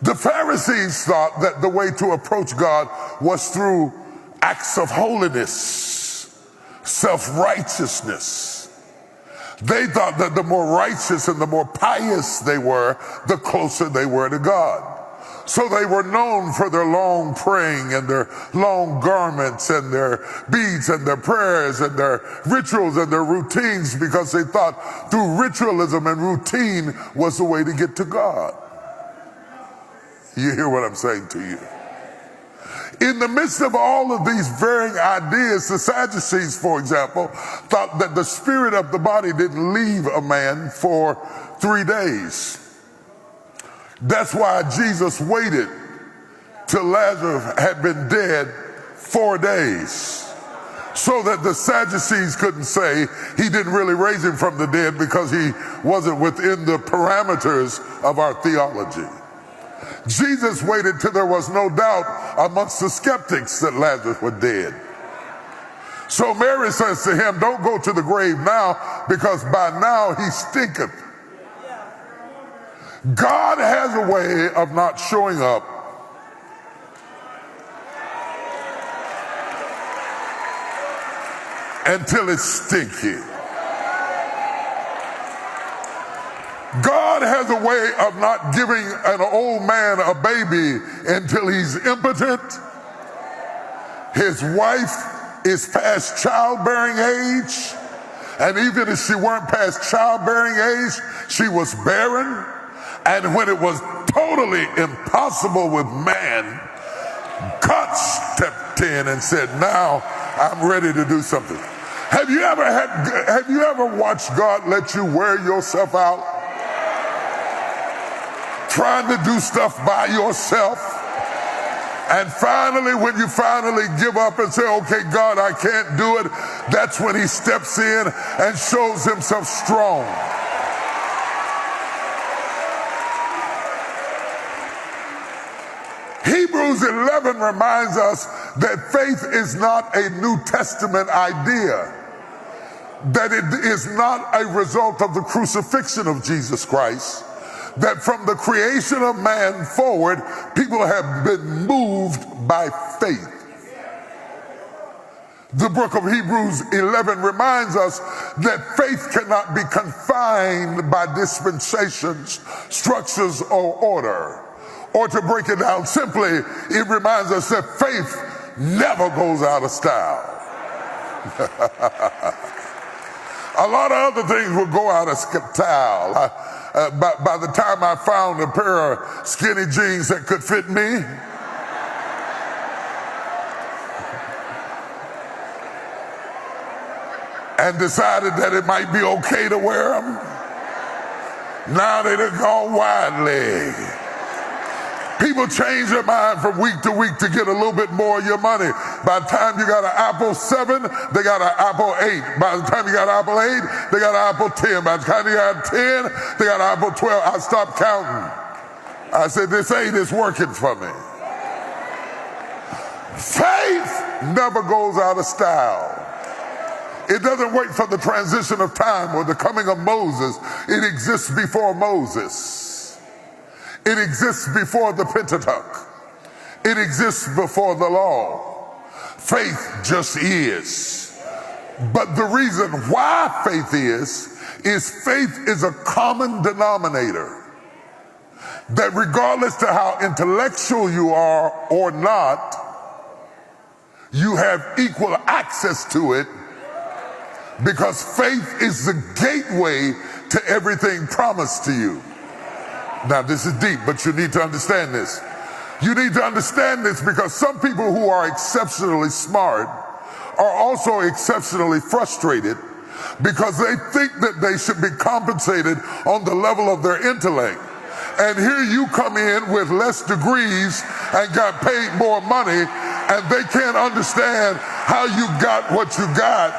The Pharisees thought that the way to approach God was through acts of holiness, self-righteousness. They thought that the more righteous and the more pious they were, the closer they were to God. So they were known for their long praying and their long garments and their beads and their prayers and their rituals and their routines, because they thought through ritualism and routine was the way to get to God. You hear what I'm saying to you? In the midst of all of these varying ideas, the Sadducees, for example, thought that the spirit of the body didn't leave a man for 3 days. That's why Jesus waited till Lazarus had been dead 4 days, so that the Sadducees couldn't say he didn't really raise him from the dead because he wasn't within the parameters of our theology. Jesus waited till there was no doubt amongst the skeptics that Lazarus was dead. So Mary says to him, don't go to the grave now, because by now he stinketh. God has a way of not showing up until it's stinky. God has a way of not giving an old man a baby until he's impotent. His wife is past childbearing age, and even if she weren't past childbearing age, she was barren. And when it was totally impossible with man, God stepped in and said, now I'm ready to do something. Have you ever watched God let you wear yourself out? Trying to do stuff by yourself. And finally, when you finally give up and say, okay, God, I can't do it, that's when he steps in and shows himself strong. Hebrews 11 reminds us that faith is not a New Testament idea, that it is not a result of the crucifixion of Jesus Christ, that from the creation of man forward, people have been moved by faith. The book of Hebrews 11 reminds us that faith cannot be confined by dispensations, structures, or order. Or to break it down simply, it reminds us that faith never goes out of style. A lot of other things will go out of style. By the time I found a pair of skinny jeans that could fit me, and decided that it might be okay to wear them, now they done gone wide leg. People change their mind from week to week to get a little bit more of your money. By the time you got an Apple 7, they got an Apple 8. By the time you got an Apple 8, they got an Apple 10. By the time you got 10, they got an Apple 12. I stopped counting. I said, this 8 is working for me. Faith never goes out of style. It doesn't wait for the transition of time or the coming of Moses. It exists before Moses. It exists before the Pentateuch. It exists before the law. Faith just is. But the reason why faith is a common denominator. That regardless to how intellectual you are or not, you have equal access to it, because faith is the gateway to everything promised to you. Now, this is deep, but you need to understand this. You need to understand this because some people who are exceptionally smart are also exceptionally frustrated because they think that they should be compensated on the level of their intellect. And here you come in with less degrees and got paid more money, and they can't understand how you got what you got